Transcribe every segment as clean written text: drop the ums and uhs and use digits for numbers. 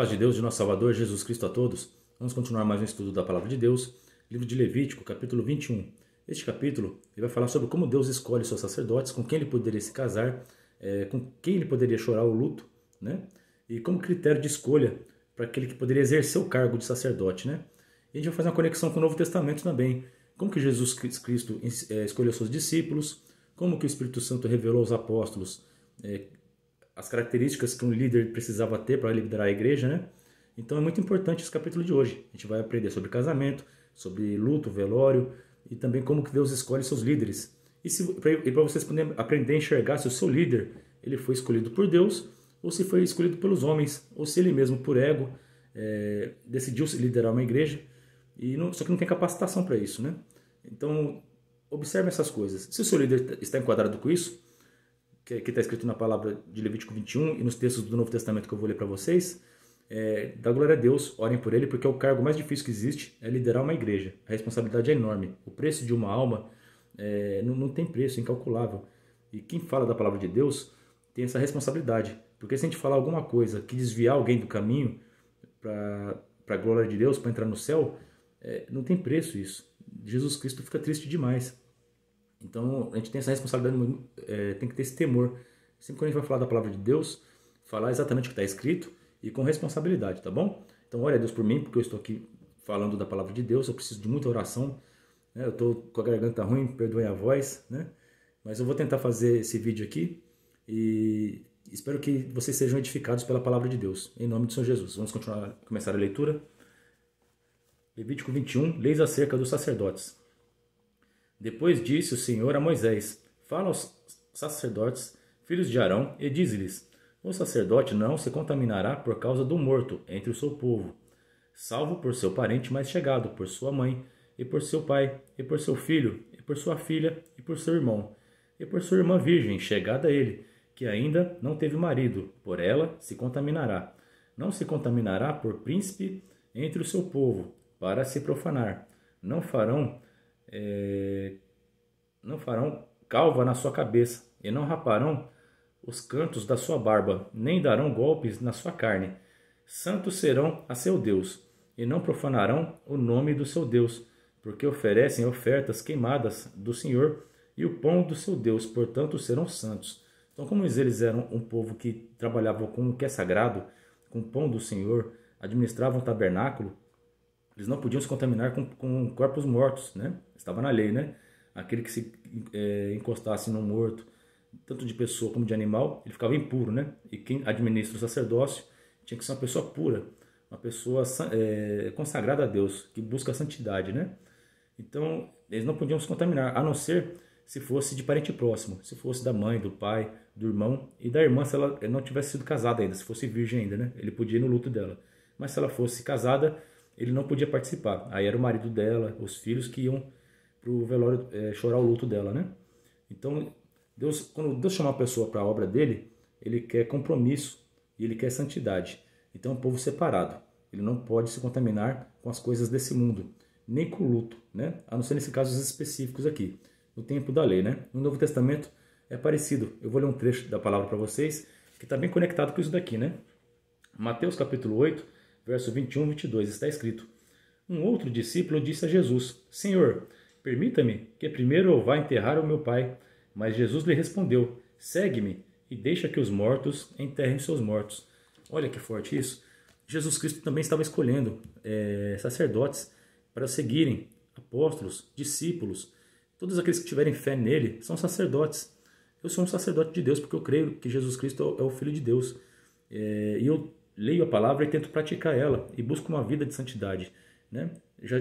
Paz de Deus, de nosso Salvador, Jesus Cristo a todos. Vamos continuar mais um estudo da Palavra de Deus, livro de Levítico, capítulo 21. Este capítulo ele vai falar sobre como Deus escolhe seus sacerdotes, com quem ele poderia se casar, com quem ele poderia chorar o luto, né? E como critério de escolha para aquele que poderia exercer o cargo de sacerdote, né? E a gente vai fazer uma conexão com o Novo Testamento também. Como que Jesus Cristo escolheu seus discípulos, como que o Espírito Santo revelou aos apóstolos as características que um líder precisava ter para liderar a igreja, né? Então é muito importante esse capítulo de hoje. A gente vai aprender sobre casamento, sobre luto, velório e também como que Deus escolhe seus líderes. E para vocês poderem aprender a enxergar se o seu líder ele foi escolhido por Deus ou se foi escolhido pelos homens, ou se ele mesmo, por ego, decidiu liderar uma igreja, só que não tem capacitação para isso, né? Então, observe essas coisas. Se o seu líder está enquadrado com isso, que está escrito na palavra de Levítico 21 e nos textos do Novo Testamento que eu vou ler para vocês, dá glória a Deus, orem por ele, porque é o cargo mais difícil que existe, é liderar uma igreja. A responsabilidade é enorme. O preço de uma alma não tem preço, é incalculável. E quem fala da palavra de Deus tem essa responsabilidade. Porque se a gente falar alguma coisa que desviar alguém do caminho para a glória de Deus, para entrar no céu, não tem preço isso. Jesus Cristo fica triste demais. Então, a gente tem essa responsabilidade, tem que ter esse temor. Sempre que a gente vai falar da palavra de Deus, falar exatamente o que está escrito e com responsabilidade, tá bom? Então, ore a Deus por mim, porque eu estou aqui falando da palavra de Deus, eu preciso de muita oração, né? Eu estou com a garganta ruim, perdoem a voz, né? Mas eu vou tentar fazer esse vídeo aqui e espero que vocês sejam edificados pela palavra de Deus, em nome do Senhor Jesus. Vamos começar a leitura. Levítico 21, leis acerca dos sacerdotes. Depois disse o Senhor a Moisés: fala aos sacerdotes, filhos de Arão, e dize-lhes: o sacerdote não se contaminará por causa do morto entre o seu povo, salvo por seu parente mais chegado, por sua mãe, e por seu pai, e por seu filho, e por sua filha, e por seu irmão, e por sua irmã virgem, chegada a ele, que ainda não teve marido, por ela se contaminará. Não se contaminará por príncipe entre o seu povo, para se profanar. Não farão calva na sua cabeça, e não raparão os cantos da sua barba, nem darão golpes na sua carne. Santos serão a seu Deus, e não profanarão o nome do seu Deus, porque oferecem ofertas queimadas do Senhor e o pão do seu Deus, portanto serão santos. Então, como eles eram um povo que trabalhava com o que é sagrado, com o pão do Senhor, administravam o tabernáculo, eles não podiam se contaminar com corpos mortos, né? Estava na lei, né? Aquele que se encostasse no morto, tanto de pessoa como de animal, ele ficava impuro, né? E quem administra o sacerdócio tinha que ser uma pessoa pura, uma pessoa consagrada a Deus, que busca a santidade, né? Então, eles não podiam se contaminar, a não ser se fosse de parente próximo, se fosse da mãe, do pai, do irmão e da irmã, se ela não tivesse sido casada ainda, se fosse virgem ainda, né? Ele podia ir no luto dela. Mas se ela fosse casada, ele não podia participar. Aí era o marido dela, os filhos que iam para o velório chorar o luto dela, né? Então, quando Deus chama uma pessoa para a obra dele, ele quer compromisso e ele quer santidade. Então, é um povo separado. Ele não pode se contaminar com as coisas desse mundo, nem com o luto, né? A não ser nesses casos específicos aqui, no tempo da lei, né? No Novo Testamento é parecido. Eu vou ler um trecho da palavra para vocês, que está bem conectado com isso daqui, né? Mateus capítulo 8, verso 21 e 22, está escrito: um outro discípulo disse a Jesus: Senhor, permita-me que primeiro eu vá enterrar o meu pai. Mas Jesus lhe respondeu: segue-me e deixa que os mortos enterrem seus mortos. Olha que forte isso. Jesus Cristo também estava escolhendo sacerdotes para seguirem, apóstolos, discípulos. Todos aqueles que tiverem fé nele são sacerdotes. Eu sou um sacerdote de Deus porque eu creio que Jesus Cristo é o Filho de Deus. E eu leio a palavra e tento praticar ela e busco uma vida de santidade, né? Já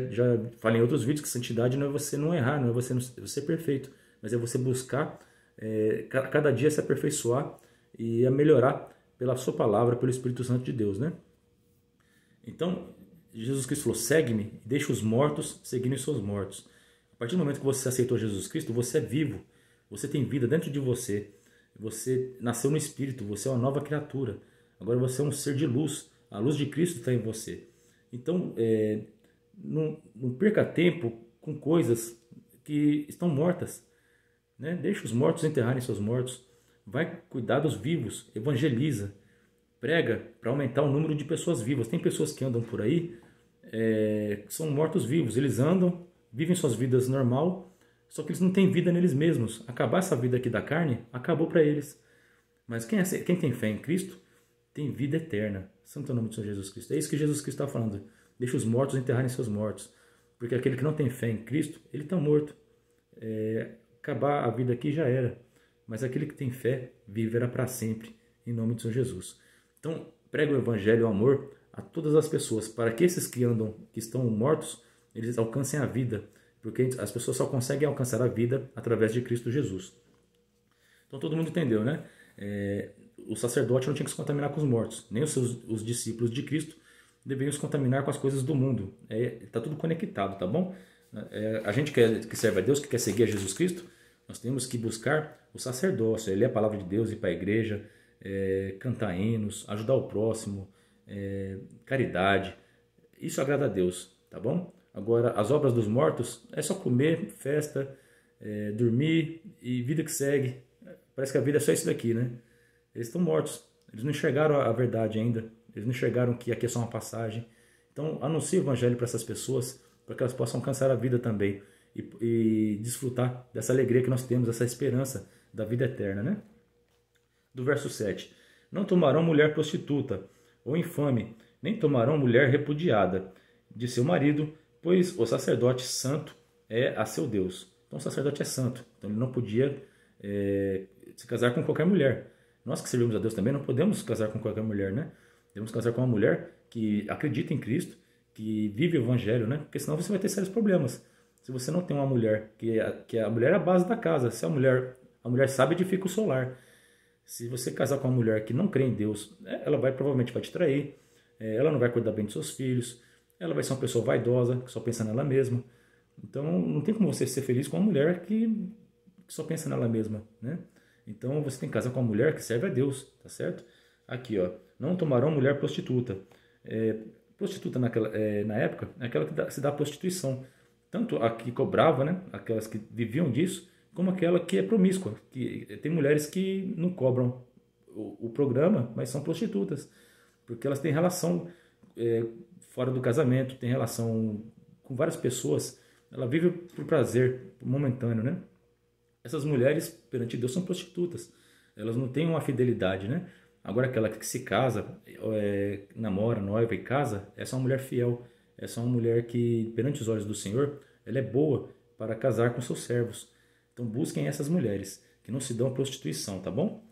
falei em outros vídeos que santidade não é você não errar, não é você ser perfeito, mas é você buscar cada dia se aperfeiçoar e a melhorar pela sua palavra, pelo Espírito Santo de Deus, né? Então, Jesus Cristo falou: segue-me e deixa os mortos seguirem os seus mortos. A partir do momento que você aceitou Jesus Cristo, você é vivo, você tem vida dentro de você, você nasceu no Espírito, você é uma nova criatura. Agora você é um ser de luz, a luz de Cristo está em você. Então, não perca tempo com coisas que estão mortas, né? Deixa os mortos enterrarem seus mortos. Vai cuidar dos vivos, evangeliza. prega para aumentar o número de pessoas vivas. Tem pessoas que andam por aí, que são mortos-vivos. Eles andam, vivem suas vidas normal, só que eles não têm vida neles mesmos. Acabar essa vida aqui da carne, acabou para eles. Mas quem tem fé em Cristo, tem vida eterna. Santo é o nome do Senhor Jesus Cristo. É isso que Jesus Cristo está falando. Deixa os mortos enterrarem seus mortos. Porque aquele que não tem fé em Cristo, ele está morto. Acabar a vida aqui já era. Mas aquele que tem fé, viverá para sempre, em nome do Senhor Jesus. Então, prega o Evangelho, o amor a todas as pessoas, para que esses que estão mortos, eles alcancem a vida. Porque as pessoas só conseguem alcançar a vida através de Cristo Jesus. Então todo mundo entendeu, né? O sacerdote não tinha que se contaminar com os mortos. Nem os discípulos de Cristo deveriam se contaminar com as coisas do mundo. Está tudo conectado, tá bom? A gente que serve a Deus, que quer seguir a Jesus Cristo, nós temos que buscar o sacerdócio, ler a palavra de Deus, ir para a igreja, cantar hinos, ajudar o próximo, caridade. Isso agrada a Deus, tá bom? Agora, as obras dos mortos é só comer, festa, dormir e vida que segue. Parece que a vida é só isso daqui, né? Eles estão mortos. Eles não enxergaram a verdade ainda. Eles não enxergaram que aqui é só uma passagem. Então, anuncie o Evangelho para essas pessoas, para que elas possam alcançar a vida também e desfrutar dessa alegria que nós temos, essa esperança da vida eterna, né? Do verso 7. Não tomarão mulher prostituta ou infame, nem tomarão mulher repudiada de seu marido, pois o sacerdote santo é a seu Deus. Então o sacerdote é santo, então ele não podia se casar com qualquer mulher. Nós que servimos a Deus também não podemos casar com qualquer mulher, né? Devemos casar com uma mulher que acredita em Cristo, que vive o Evangelho, né? Porque senão você vai ter sérios problemas. Se você não tem uma mulher, que a mulher é a base da casa, se a mulher sabe, edifica o solar. Se você casar com uma mulher que não crê em Deus, ela provavelmente vai te trair, ela não vai cuidar bem dos seus filhos, ela vai ser uma pessoa vaidosa, que só pensa nela mesma. Então não tem como você ser feliz com uma mulher que só pensa nela mesma, né? Então você tem que casar com uma mulher que serve a Deus, tá certo? Aqui, ó, não tomarão mulher prostituta. Prostituta na época é aquela que se dá prostituição. Tanto a que cobrava, né, aquelas que viviam disso, como aquela que é promíscua. Tem mulheres que não cobram o programa, mas são prostitutas. Porque elas têm relação fora do casamento, têm relação com várias pessoas. Ela vive por prazer momentâneo, né? Essas mulheres, perante Deus, são prostitutas. Elas não têm uma fidelidade, né? Agora, aquela que se casa, namora, noiva e casa, essa é uma mulher fiel. Essa é uma mulher que, perante os olhos do Senhor, ela é boa para casar com seus servos. Então, busquem essas mulheres, que não se dão à prostituição, tá bom?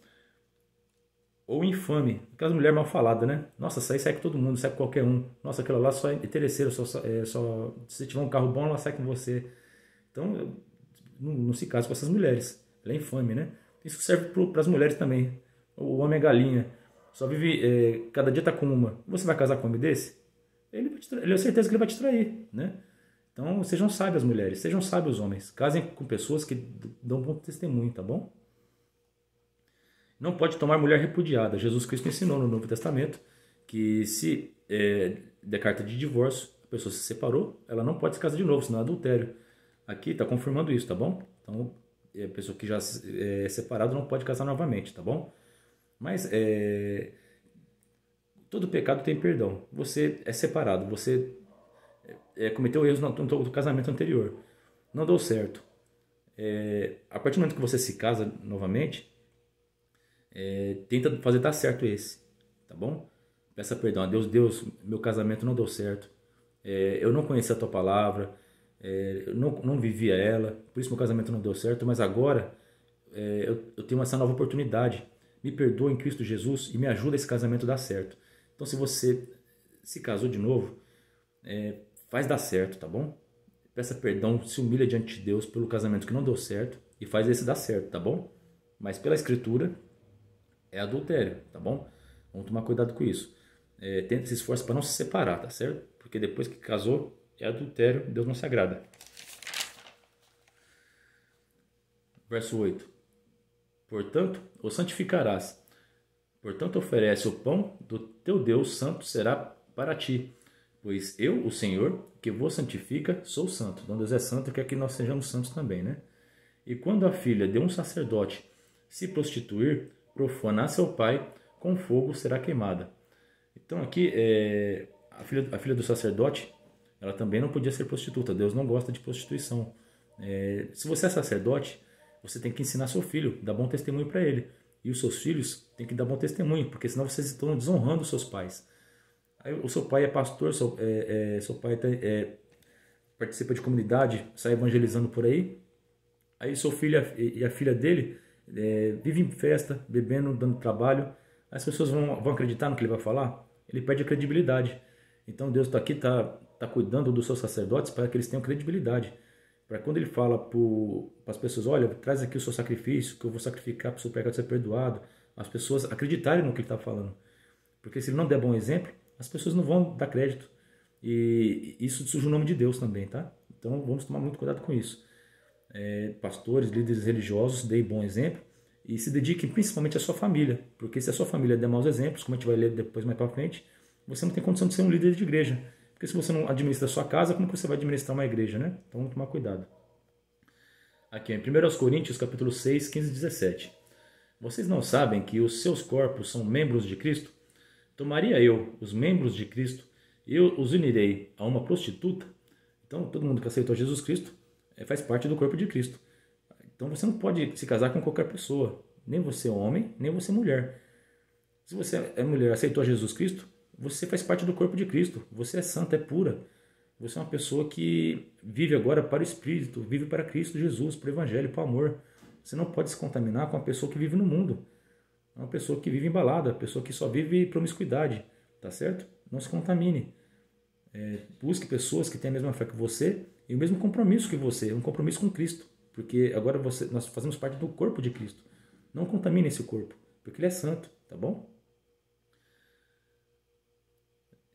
Ou infame, aquelas mulheres mal faladas, né? Nossa, essa aí sai com todo mundo, sai com qualquer um. Nossa, aquela lá só é interesseira, se tiver um carro bom, ela sai com você. Então, não se case com essas mulheres. Ela é infame, né? Isso serve para as mulheres também. O homem é galinha, só vive, cada dia tá com uma. Você vai casar com um homem desse? Ele é certeza que ele vai te trair, né? Então, sejam sábias mulheres, sejam sábios homens. Casem com pessoas que dão bom testemunho, tá bom? Não pode tomar mulher repudiada. Jesus Cristo ensinou no Novo Testamento que se der carta de divórcio, a pessoa se separou, ela não pode se casar de novo, senão é adultério. Aqui está confirmando isso, tá bom? Então, a pessoa que já é separada não pode casar novamente, tá bom? Mas todo pecado tem perdão. Você é separado, você cometeu erros no casamento anterior, não deu certo. A partir do momento que você se casa novamente, tenta fazer dar certo esse, tá bom? Peça perdão a Deus. Deus, meu casamento não deu certo, eu não conhecia a tua palavra, eu não vivia ela, por isso meu casamento não deu certo, mas agora eu tenho essa nova oportunidade. Me perdoa em Cristo Jesus e me ajuda esse casamento a dar certo. Então, se você se casou de novo, faz dar certo, tá bom? Peça perdão, se humilha diante de Deus pelo casamento que não deu certo e faz esse dar certo, tá bom? Mas pela Escritura é adultério, tá bom? Vamos tomar cuidado com isso. Tenta se esforçar para não se separar, tá certo? Porque depois que casou, é adultério, Deus não se agrada. Verso 8. Portanto, o santificarás. Portanto, oferece o pão do teu Deus santo será para ti. Pois eu, o Senhor, que vos santifica, sou santo. Então Deus é santo e quer que nós sejamos santos também, né? E quando a filha de um sacerdote se prostituir, profanar seu pai, com fogo será queimada. Então aqui, a filha do sacerdote, ela também não podia ser prostituta. Deus não gosta de prostituição. Se você é sacerdote, você tem que ensinar seu filho, dar bom testemunho para ele. E os seus filhos têm que dar bom testemunho, porque senão vocês estão desonrando os seus pais. Aí, o seu pai é pastor, seu pai participa de comunidade, sai evangelizando por aí. Aí seu filho e a filha dele vivem em festa, bebendo, dando trabalho. As pessoas vão acreditar no que ele vai falar? Ele perde a credibilidade. Então Deus está aqui, tá cuidando dos seus sacerdotes para que eles tenham credibilidade. Para quando ele fala para as pessoas, olha, traz aqui o seu sacrifício, que eu vou sacrificar para o seu pecado ser perdoado, as pessoas acreditarem no que ele está falando. Porque se ele não der bom exemplo, as pessoas não vão dar crédito. E isso suja o nome de Deus também, tá? Então vamos tomar muito cuidado com isso. Pastores, líderes religiosos, deem bom exemplo e se dediquem principalmente à sua família. Porque se a sua família der maus exemplos, como a gente vai ler depois mais para frente, você não tem condição de ser um líder de igreja. Porque se você não administra a sua casa, como que você vai administrar uma igreja, né? Então vamos tomar cuidado. Aqui, em 1 Coríntios, capítulo 6, 15 e 17. Vocês não sabem que os seus corpos são membros de Cristo? Tomaria eu os membros de Cristo e eu os unirei a uma prostituta? Então todo mundo que aceitou Jesus Cristo faz parte do corpo de Cristo. Então você não pode se casar com qualquer pessoa. Nem você é homem, nem você é mulher. Se você é mulher, aceitou Jesus Cristo, você faz parte do corpo de Cristo. Você é santa, é pura. Você é uma pessoa que vive agora para o Espírito, vive para Cristo Jesus, para o Evangelho, para o amor. Você não pode se contaminar com uma pessoa que vive no mundo. É uma pessoa que vive embalada, uma pessoa que só vive promiscuidade. Tá certo? Não se contamine. Busque pessoas que têm a mesma fé que você e o mesmo compromisso que você, um compromisso com Cristo. Porque agora nós fazemos parte do corpo de Cristo. Não contamine esse corpo, porque ele é santo, tá bom?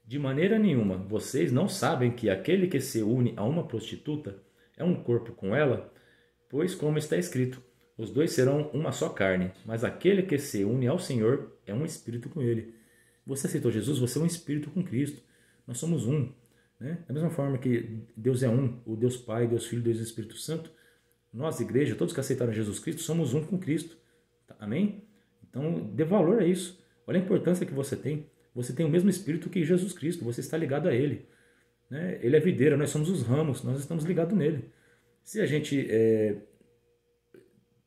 De maneira nenhuma, vocês não sabem que aquele que se une a uma prostituta é um corpo com ela? Pois, como está escrito, os dois serão uma só carne, mas aquele que se une ao Senhor é um espírito com ele. Você aceitou Jesus, você é um espírito com Cristo. Nós somos um. Né? Da mesma forma que Deus é um, o Deus Pai, Deus Filho, Deus Espírito Santo, nós, igreja, todos que aceitaram Jesus Cristo, somos um com Cristo. Amém? Então, dê valor a isso. Olha a importância que você tem. Você tem o mesmo Espírito que Jesus Cristo, você está ligado a Ele. Né? Ele é videira, nós somos os ramos, nós estamos ligados nele. Se a gente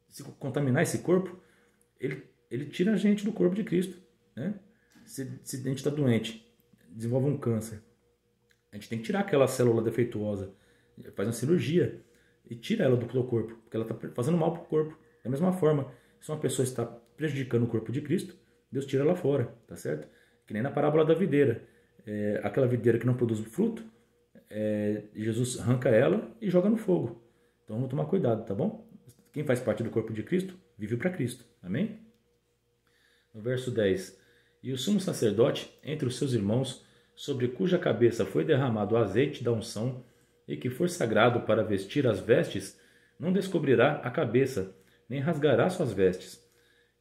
se contaminar esse corpo, ele tira a gente do corpo de Cristo. Né? Se a gente está doente, desenvolve um câncer, a gente tem que tirar aquela célula defeituosa, faz uma cirurgia e tira ela do teu corpo, porque ela está fazendo mal para o corpo. Da mesma forma, se uma pessoa está prejudicando o corpo de Cristo, Deus tira ela fora, tá certo? Que nem na parábola da videira. Aquela videira que não produz fruto, Jesus arranca ela e joga no fogo. Então vamos tomar cuidado, tá bom? Quem faz parte do corpo de Cristo, vive para Cristo. Amém? No verso 10. E o sumo sacerdote, entre os seus irmãos, sobre cuja cabeça foi derramado o azeite da unção, e que for sagrado para vestir as vestes, não descobrirá a cabeça, nem rasgará suas vestes.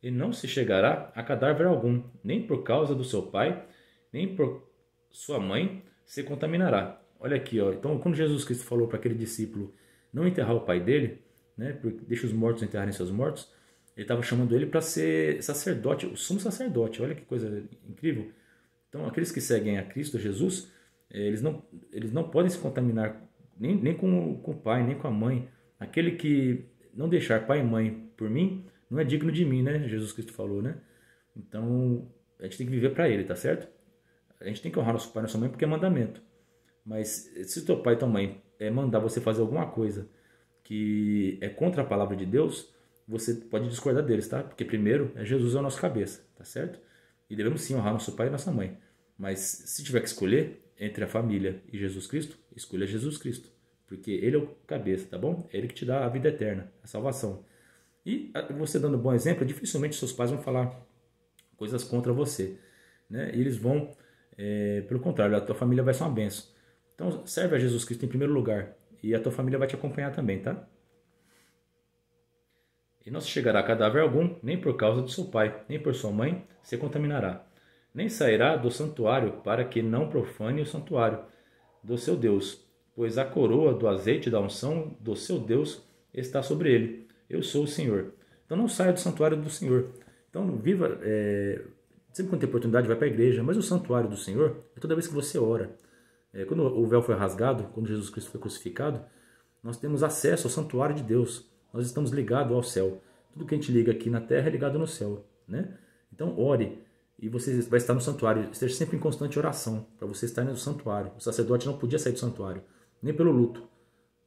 E não se chegará a cadáver algum, nem por causa do seu pai, nem por sua mãe se contaminará. Olha aqui, ó. Então, quando Jesus Cristo falou para aquele discípulo não enterrar o pai dele, né, deixa os mortos enterrarem seus mortos, ele estava chamando ele para ser sacerdote, o sumo sacerdote. Olha que coisa incrível. Então, aqueles que seguem a Cristo Jesus, eles não podem se contaminar nem com o pai, nem com a mãe. Aquele que não deixar pai e mãe por mim, não é digno de mim, né? Jesus Cristo falou, né? Então, a gente tem que viver para ele, tá certo? A gente tem que honrar nosso pai e nossa mãe porque é mandamento. Mas se teu pai e tua mãe mandar você fazer alguma coisa que é contra a palavra de Deus, você pode discordar deles, tá? Porque primeiro, Jesus é a nossa cabeça, tá certo? E devemos sim honrar nosso pai e nossa mãe. Mas se tiver que escolher entre a família e Jesus Cristo, escolha Jesus Cristo. Porque ele é o cabeça, tá bom? É ele que te dá a vida eterna, a salvação. E você dando um bom exemplo, dificilmente seus pais vão falar coisas contra você. Né? E eles vão, pelo contrário, a tua família vai ser uma benção. Então serve a Jesus Cristo em primeiro lugar. E a tua família vai te acompanhar também, tá? E não se chegará a cadáver algum, nem por causa do seu pai, nem por sua mãe, se contaminará. Nem sairá do santuário, para que não profane o santuário do seu Deus, pois a coroa do azeite da unção do seu Deus está sobre ele. Eu sou o Senhor. Então não saia do santuário do Senhor. Então viva sempre quando tem oportunidade vai para a igreja, mas o santuário do Senhor é toda vez que você ora. Quando o véu foi rasgado, quando Jesus Cristo foi crucificado, nós temos acesso ao santuário de Deus. Nós estamos ligados ao céu. Tudo que a gente liga aqui na terra é ligado no céu, né? Então ore e você vai estar no santuário. Esteja sempre em constante oração para você estar no santuário. O sacerdote não podia sair do santuário, nem pelo luto.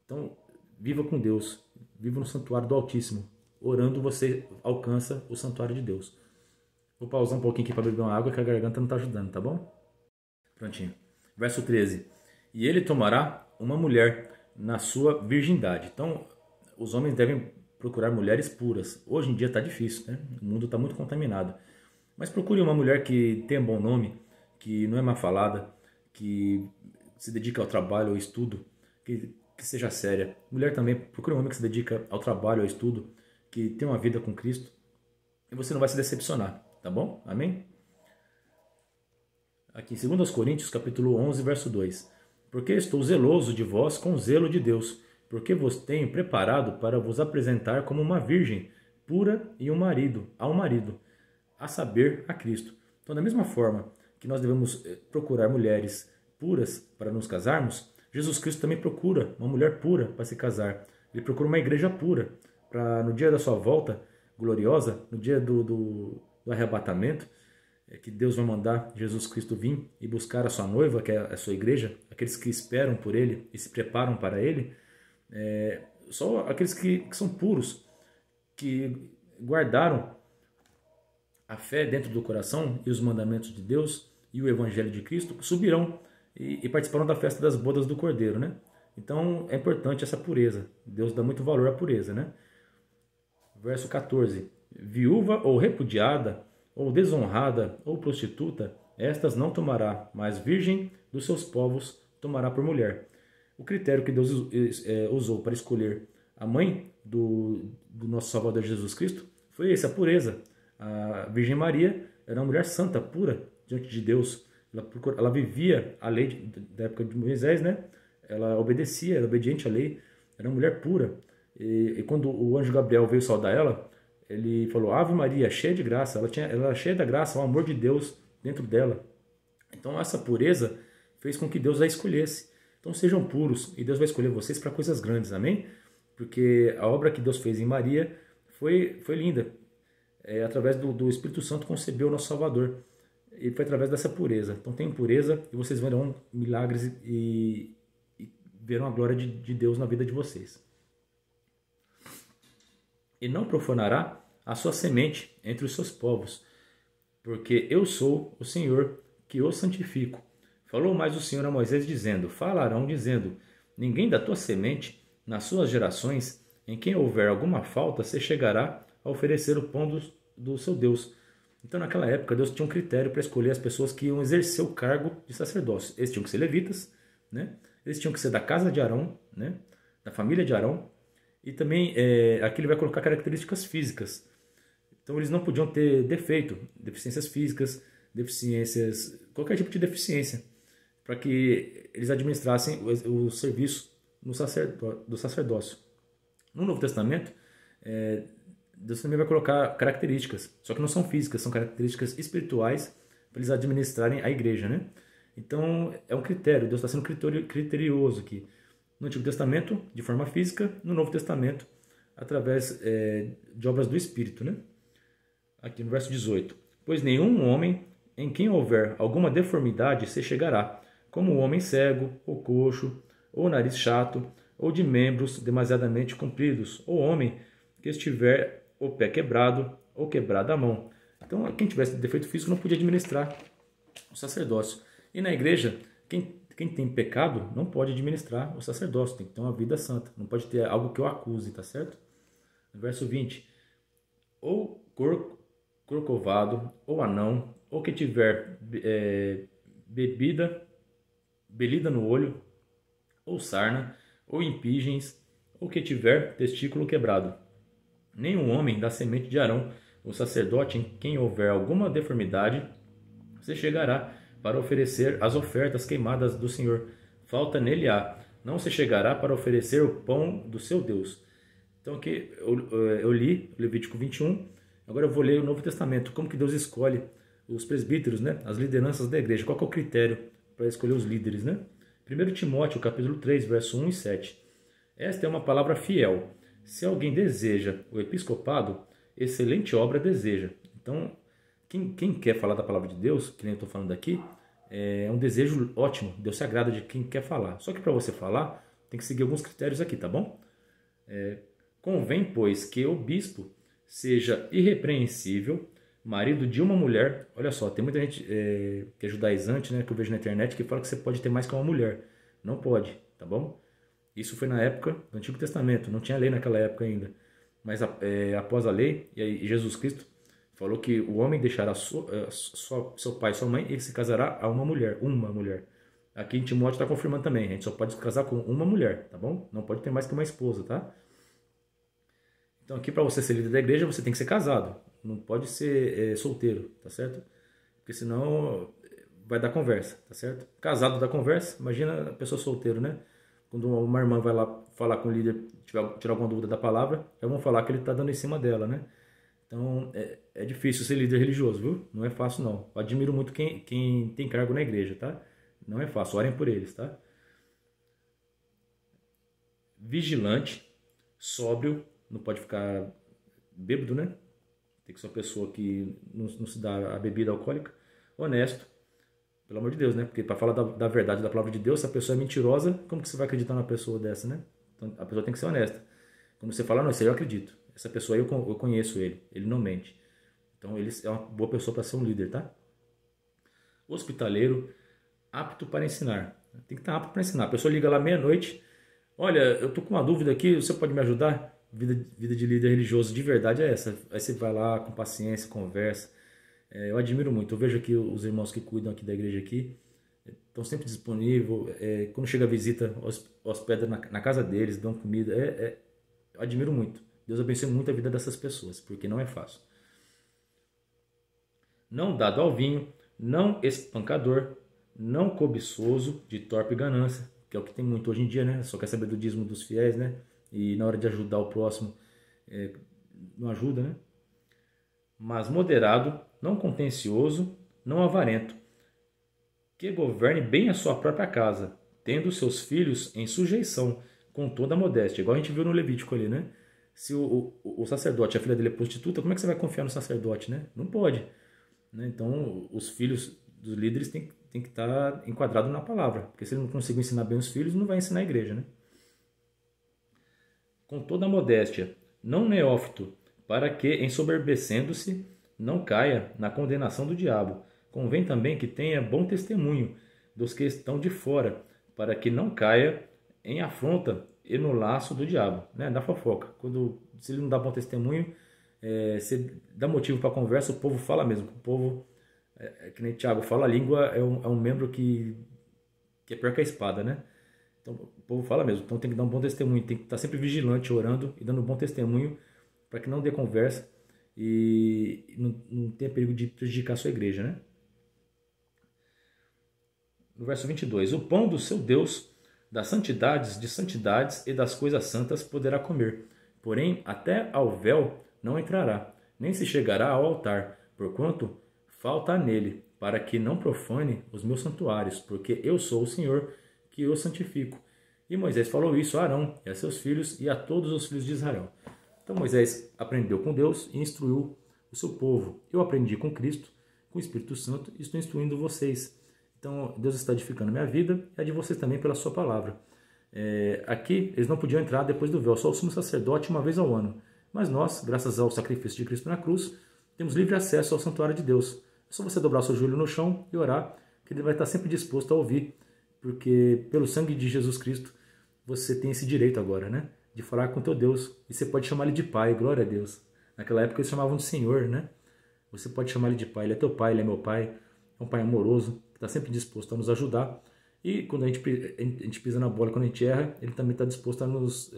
Então viva com Deus, viva no santuário do Altíssimo. Orando você alcança o santuário de Deus. Vou pausar um pouquinho aqui para beber uma água que a garganta não está ajudando, tá bom? Prontinho. Verso 13. E ele tomará uma mulher na sua virgindade. Então, os homens devem procurar mulheres puras. Hoje em dia está difícil, né? O mundo está muito contaminado. Mas procure uma mulher que tenha bom nome, que não é mal falada, que se dedica ao trabalho, ao estudo, que seja séria. Mulher também, procure um homem que se dedica ao trabalho, ao estudo, que tem uma vida com Cristo. E você não vai se decepcionar, tá bom? Amém? Aqui em 2 Coríntios, capítulo 11, verso 2. Porque estou zeloso de vós com o zelo de Deus, porque vos tenho preparado para vos apresentar como uma virgem pura e um marido, ao marido, a saber, a Cristo. Então, da mesma forma que nós devemos procurar mulheres puras para nos casarmos, Jesus Cristo também procura uma mulher pura para se casar. Ele procura uma igreja pura para, no dia da sua volta gloriosa, no dia do arrebatamento, que Deus vai mandar Jesus Cristo vir e buscar a sua noiva, que é a sua igreja, aqueles que esperam por Ele e se preparam para Ele, só aqueles que são puros, que guardaram a fé dentro do coração e os mandamentos de Deus e o Evangelho de Cristo, subirão e participarão da festa das bodas do Cordeiro, né? Então é importante essa pureza. Deus dá muito valor à pureza, né? Verso 14. Viúva ou repudiada, ou desonrada, ou prostituta, estas não tomará, mas virgem dos seus povos tomará por mulher. O critério que Deus usou para escolher a mãe do nosso Salvador Jesus Cristo foi esse, a pureza. A Virgem Maria era uma mulher santa, pura, diante de Deus. Ela vivia a lei da época de Moisés, né? Ela obedecia, era obediente à lei, era uma mulher pura. E quando o anjo Gabriel veio saudar ela, ele falou, Ave Maria, cheia de graça. Ela era cheia da graça, o amor de Deus dentro dela. Então essa pureza fez com que Deus a escolhesse. Então sejam puros e Deus vai escolher vocês para coisas grandes, amém? Porque a obra que Deus fez em Maria foi linda. Através do Espírito Santo concebeu o nosso Salvador. E foi através dessa pureza. Então tenham pureza e vocês verão milagres e verão a glória de Deus na vida de vocês. E não profanará a sua semente entre os seus povos, porque eu sou o Senhor que os santifico. Falou mais o Senhor a Moisés, dizendo, falarão, dizendo, ninguém da tua semente, nas suas gerações, em quem houver alguma falta, se chegará a oferecer o pão do seu Deus. Então, naquela época, Deus tinha um critério para escolher as pessoas que iam exercer o cargo de sacerdócio. Eles tinham que ser levitas, né? Eles tinham que ser da casa de Arão, né? Da família de Arão. E também, aqui ele vai colocar características físicas. Então, eles não podiam ter defeito, deficiências físicas, deficiências, qualquer tipo de deficiência, para que eles administrassem o serviço do sacerdócio. No Novo Testamento, Deus também vai colocar características, só que não são físicas, são características espirituais para eles administrarem a igreja, né? Então, é um critério, Deus está sendo criterioso aqui. No Antigo Testamento, de forma física, no Novo Testamento, através de obras do Espírito, né? Aqui no verso 18. Pois nenhum homem em quem houver alguma deformidade se chegará, como o homem cego, ou coxo, ou nariz chato, ou de membros demasiadamente compridos, ou homem que estiver o pé quebrado, ou quebrada a mão. Então, quem tivesse defeito físico não podia administrar o sacerdócio. E na igreja, quem tem pecado não pode administrar o sacerdócio, tem que ter uma vida santa, não pode ter algo que o acuse, tá certo? Verso 20. Ou corcovado, ou anão, ou que tiver belida no olho, ou sarna, ou impígens, ou que tiver testículo quebrado. Nenhum homem da semente de Arão, o sacerdote, em quem houver alguma deformidade, se chegará para oferecer as ofertas queimadas do Senhor. Falta nele há. Não se chegará para oferecer o pão do seu Deus. Então aqui eu li Levítico 21, agora eu vou ler o Novo Testamento. Como que Deus escolhe os presbíteros, né? As lideranças da igreja. Qual que é o critério para escolher os líderes, né? 1 Timóteo, capítulo 3, verso 1 e 7. Esta é uma palavra fiel. Se alguém deseja o episcopado, excelente obra deseja. Então, quem quer falar da palavra de Deus, que nem eu estou falando aqui, é um desejo ótimo. Deus se agrada de quem quer falar. Só que para você falar, tem que seguir alguns critérios aqui, tá bom? Convém, pois, que o bispo seja irrepreensível, marido de uma mulher. Olha só, tem muita gente que é judaizante, né, que eu vejo na internet, que fala que você pode ter mais que uma mulher. Não pode, tá bom? Isso foi na época do Antigo Testamento, não tinha lei naquela época ainda. Mas após a lei, e aí Jesus Cristo falou que o homem deixará seu pai e sua mãe e se casará a uma mulher. Uma mulher. Aqui em Timóteo está confirmando também, a gente só pode se casar com uma mulher, tá bom? Não pode ter mais que uma esposa, tá? Então aqui para você ser líder da igreja, você tem que ser casado. Não pode ser solteiro, tá certo? Porque senão vai dar conversa, tá certo? Casado dá conversa, imagina a pessoa solteiro, né? Quando uma irmã vai lá falar com o líder, tirar alguma dúvida da palavra, já vão falar que ele está dando em cima dela, né? Então é difícil ser líder religioso, viu? Não é fácil não. Eu admiro muito quem tem cargo na igreja, tá? Não é fácil, orem por eles, tá? Vigilante, sóbrio, não pode ficar bêbado, né? Tem que ser uma pessoa que não se dá a bebida alcoólica. Honesto, pelo amor de Deus, né? Porque para falar da verdade da palavra de Deus, se a pessoa é mentirosa, como que você vai acreditar numa pessoa dessa, né? Então a pessoa tem que ser honesta. Quando você fala, não, isso aí eu acredito. Essa pessoa aí eu conheço ele não mente. Então ele é uma boa pessoa para ser um líder, tá? Hospitaleiro, apto para ensinar. Tem que estar apto para ensinar. A pessoa liga lá meia-noite, olha, eu tô com uma dúvida aqui, você pode me ajudar? Vida de líder religioso de verdade é essa. Aí você vai lá com paciência, conversa. Eu admiro muito. Eu vejo aqui os irmãos que cuidam aqui da igreja aqui, estão sempre disponíveis. Quando chega a visita, hospeda na casa deles, dão comida. Eu admiro muito. Deus abençoe muito a vida dessas pessoas, porque não é fácil. Não dado ao vinho, não espancador, não cobiçoso, de torpe ganância, que é o que tem muito hoje em dia, né? Só quer saber do dízimo dos fiéis, né? E na hora de ajudar o próximo, não ajuda, né? Mas moderado, não contencioso, não avarento, que governe bem a sua própria casa, tendo seus filhos em sujeição, com toda a modéstia. Igual a gente viu no Levítico ali, né? Se o sacerdote, a filha dele é prostituta, como é que você vai confiar no sacerdote, né? Não pode. Né? Então, os filhos dos líderes têm que estar enquadrados na palavra. Porque se ele não conseguir ensinar bem os filhos, não vai ensinar a igreja, né? Com toda a modéstia, não neófito, para que, ensoberbecendo-se, não caia na condenação do diabo. Convém também que tenha bom testemunho dos que estão de fora, para que não caia em afronta e no laço do diabo, né? Da fofoca. Se ele não dá bom testemunho, se dá motivo para conversa, o povo fala mesmo. O povo, que nem Tiago fala, a língua é um membro que é pior que a espada, né? Então o povo fala mesmo. Então tem que dar um bom testemunho, tem que estar sempre vigilante, orando e dando um bom testemunho para que não dê conversa e não tenha perigo de prejudicar a sua igreja, né? No verso 22, o pão do seu Deus, das santidades de santidades e das coisas santas poderá comer, porém até ao véu não entrará, nem se chegará ao altar, porquanto falta nele, para que não profane os meus santuários, porque eu sou o Senhor que os santifico. E Moisés falou isso a Arão e a seus filhos e a todos os filhos de Israel. Então Moisés aprendeu com Deus e instruiu o seu povo. Eu aprendi com Cristo, com o Espírito Santo, e estou instruindo vocês. Então Deus está edificando a minha vida e a de vocês também pela sua palavra. Aqui eles não podiam entrar depois do véu, só o sumo sacerdote uma vez ao ano. Mas nós, graças ao sacrifício de Cristo na cruz, temos livre acesso ao santuário de Deus. É só você dobrar o seu joelho no chão e orar, que ele vai estar sempre disposto a ouvir, porque pelo sangue de Jesus Cristo você tem esse direito agora, né? De falar com teu Deus. E você pode chamar ele de Pai, glória a Deus. Naquela época eles chamavam de Senhor, né? Você pode chamar ele de Pai, ele é teu Pai, ele é meu Pai. É um Pai amoroso, que está sempre disposto a nos ajudar. E quando a gente pisa na bola, quando a gente erra, ele também está disposto a nos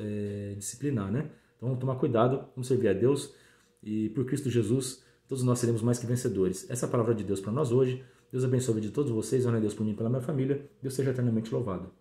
disciplinar, né? Então vamos tomar cuidado, vamos servir a Deus. E por Cristo Jesus, todos nós seremos mais que vencedores. Essa é a palavra de Deus para nós hoje. Deus abençoe a vida de todos vocês. Honra a Deus por mim e pela minha família. Deus seja eternamente louvado.